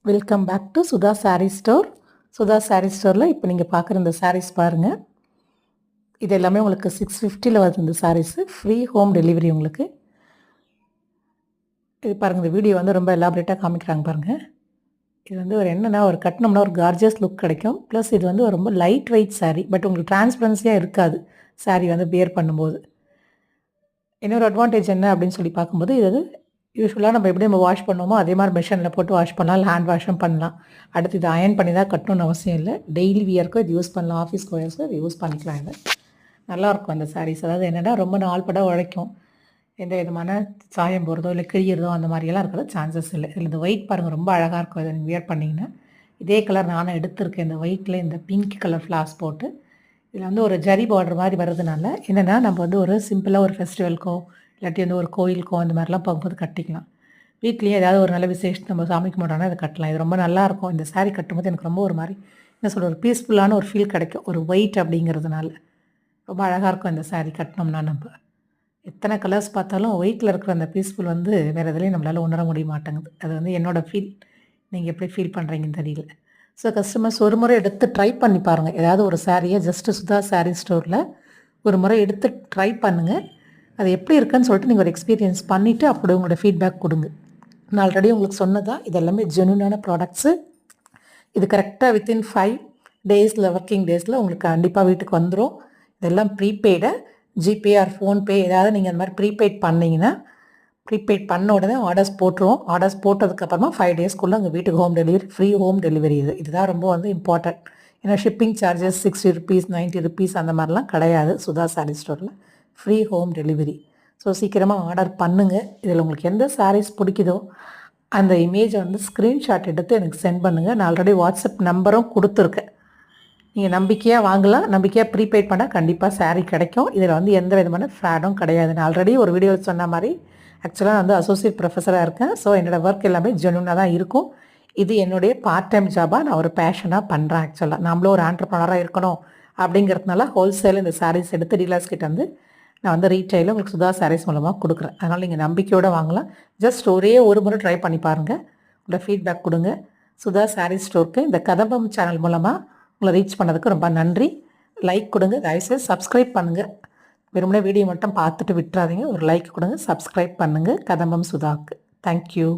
Welcome back to Sudha sari store. Sudha sari ஸ்டோரில் இப்போ நீங்கள் பார்க்குற இந்த சாரீஸ் பாருங்கள். இது எல்லாமே உங்களுக்கு 650 வருது. இந்த சாரீஸு ஃப்ரீ ஹோம் டெலிவரி உங்களுக்கு. இது பாருங்கள், இந்த வீடியோ வந்து ரொம்ப எலாபரேட்டாக காமிக்கிறாங்க பாருங்கள். இது வந்து ஒரு என்னென்னா, ஒரு கட்டினோம்னா ஒரு கார்ஜியஸ் லுக் கிடைக்கும். ப்ளஸ் இது வந்து ஒரு ரொம்ப லைட் வெயிட் சாரீ. பட் உங்களுக்கு டிரான்ஸ்பரன்சியாக இருக்காது சாரீ வந்து பியர் பண்ணும்போது. இன்னொரு அட்வான்டேஜ் என்ன அப்படின்னு சொல்லி பார்க்கும்போது, இது வந்து யூஸ்வலாக நம்ம எப்படி நம்ம வாஷ் பண்ணுவோமோ அதே மாதிரி மெஷினில் போட்டு வாஷ் பண்ணலாம், இல்லை ஹேண்ட் வாஷும் பண்ணலாம். அடுத்து இது அயர்ன் பண்ணி தான் கட்டணும்னு அவசியம் இல்லை. டெய்லி வியர்க்கும் இது யூஸ் பண்ணலாம், ஆஃபீஸ் கோயர்ஸ்க்கும் இது யூஸ் பண்ணிக்கலாம். இது நல்லாயிருக்கும் அந்த சாரீஸ். அதாவது என்னென்னா, ரொம்ப நாள் பட உழைக்கும். எந்த விதமான சாயம் போகிறதோ இல்லை கிழியிறதோ அந்த மாதிரியெல்லாம் இருக்கிற சான்சஸ் இல்லை. இதில் இந்த ஒயிட் பாருங்கள், ரொம்ப அழகாக இருக்கும். இதை வியர் பண்ணிங்கன்னா இதே கலர் நானும் எடுத்திருக்கேன். இந்த ஒயிட்டில் இந்த பிங்க் கலர் ஃப்ளாஸ் போட்டு இதில் வந்து ஒரு ஜரி பார்டர் மாதிரி வர்றதுனால என்னென்னா, நம்ம வந்து ஒரு சிம்பிளாக ஒரு ஃபெஸ்டிவலுக்கோ இல்லாட்டி வந்து ஒரு கோயிலுக்கோ அந்த மாதிரிலாம் போகும்போது கட்டிக்கலாம். வீட்லேயே ஏதாவது ஒரு நல்ல விசேஷம் நம்ம சாமி கும்பிட்றோன்னா இதை கட்டலாம். இது ரொம்ப நல்லாயிருக்கும். இந்த சாரீ கட்டும்போது எனக்கு ரொம்ப ஒரு மாதிரி என்ன சொல்கிற, ஒரு பீஸ்ஃபுல்லான ஒரு ஃபீல் கிடைக்கும். ஒரு ஒயிட் அப்படிங்கிறதுனால ரொம்ப அழகாக இருக்கும் இந்த சாரீ கட்டினோம்னா. நம்ம எத்தனை கலர்ஸ் பார்த்தாலும் ஒயிட்டில் இருக்கிற அந்த பீஸ்ஃபுல் வந்து வேறு எதுலேயும் நம்மளால் உணர முடிய மாட்டேங்குது. அது வந்து என்னோடய ஃபீல். நீங்கள் எப்படி ஃபீல் பண்ணுறீங்கன்னு தெரியல. ஸோ கஸ்டமர்ஸ் ஒரு முறை எடுத்து ட்ரை பண்ணி பாருங்கள். ஏதாவது ஒரு சாரியை ஜஸ்ட்டு சுதா சாரீ ஸ்டோரில் ஒரு முறை எடுத்து ட்ரை பண்ணுங்கள். அது எப்படி இருக்குன்னு சொல்லிட்டு நீங்கள் ஒரு எக்ஸ்பீரியன்ஸ் பண்ணிவிட்டு அப்படி உங்களோட ஃபீட்பேக் கொடுங்க. நான் ஆல்ரெடி உங்களுக்கு சொன்னதா, இது எல்லாமே ஜென்யூனான ப்ராடக்ட்ஸு. இது கரெக்டாக வித்தின் 5 டேஸில், ஒர்க்கிங் டேஸில் உங்களுக்கு கண்டிப்பாக வீட்டுக்கு வந்துடும். இதெல்லாம் ப்ரீபெய்டு. ஜிபே ஆர் ஃபோன்பே ஏதாவது நீங்கள் அந்த மாதிரி ப்ரீபெய்ட் பண்ணிங்கன்னா, ப்ரீபெய்ட் பண்ண உடனே ஆர்டர்ஸ் போட்டுருவோம். ஆர்டர்ஸ் போட்டதுக்கப்புறமா 5 டேஸ்க்குள்ளே உங்கள் வீட்டுக்கு home delivery, free home delivery. இதுதான் ரொம்ப வந்து இம்பார்ட்டன்ட். ஏன்னா ஷிப்பிங் சார்ஜஸ் 60 ருபீஸ், 90 ருபீஸ் அந்த மாதிரிலாம் கிடையாது சுதா சாரீ ஸ்டோரில். Free home delivery. ஸோ சீக்கிரமாக ஆர்டர் பண்ணுங்கள். இதில் உங்களுக்கு எந்த சாரீஸ் பிடிக்குதோ அந்த இமேஜை வந்து ஸ்க்ரீன்ஷாட் எடுத்து எனக்கு சென்ட் பண்ணுங்கள். நான் ஆல்ரெடி வாட்ஸ்அப் நம்பரும் கொடுத்துருக்கேன். நீங்கள் நம்பிக்கையாக வாங்கலாம். நம்பிக்கையாக ப்ரீபெய்ட் பண்ணால் கண்டிப்பாக சாரீ கிடைக்கும். இதில் வந்து எந்த விதமான ஃப்ராடும் கிடையாது. நான் ஆல்ரெடி ஒரு வீடியோவில் சொன்ன மாதிரி ஆக்சுவலாக நான் வந்து அசோசியேட் ப்ரொஃபஸராக இருக்கேன். ஸோ என்னோடய ஒர்க் எல்லாமே ஜென்யூனாக தான் இருக்கும். இது என்னுடைய பார்ட் டைம் ஜாபாக நான் ஒரு பேஷனாக பண்ணுறேன். ஆக்சுவலாக நம்மளும் ஒரு ஆண்டர்ப்ரனராக இருக்கணும் அப்படிங்கிறதுனால ஹோல்சேல் இந்த சாரீஸ் எடுத்து டீலர்ஸ் கிட்ட வந்து நான் வந்து ரீட்டைலில் உங்களுக்கு சுதா சாரீஸ் மூலமாக கொடுக்குறேன். அதனால் நீங்கள் நம்பிக்கையோடு வாங்கலாம். ஜஸ்ட் ஒரே ஒரு முறை ட்ரை பண்ணி பாருங்கள். உங்களோட ஃபீட்பேக் கொடுங்க. சுதா சாரீ ஸ்டோருக்கு இந்த கதம்பம் சேனல் மூலமாக உங்களை ரீச் பண்ணதுக்கு ரொம்ப நன்றி. லைக் கொடுங்க. தயவுசெய்து சப்ஸ்கிரைப் பண்ணுங்கள். வெறுமனே வீடியோ மட்டும் பார்த்துட்டு விட்டுறாதீங்க. ஒரு லைக் கொடுங்க, சப்ஸ்கிரைப் பண்ணுங்கள் கதம்பம் சுதாவுக்கு. தேங்க்யூ.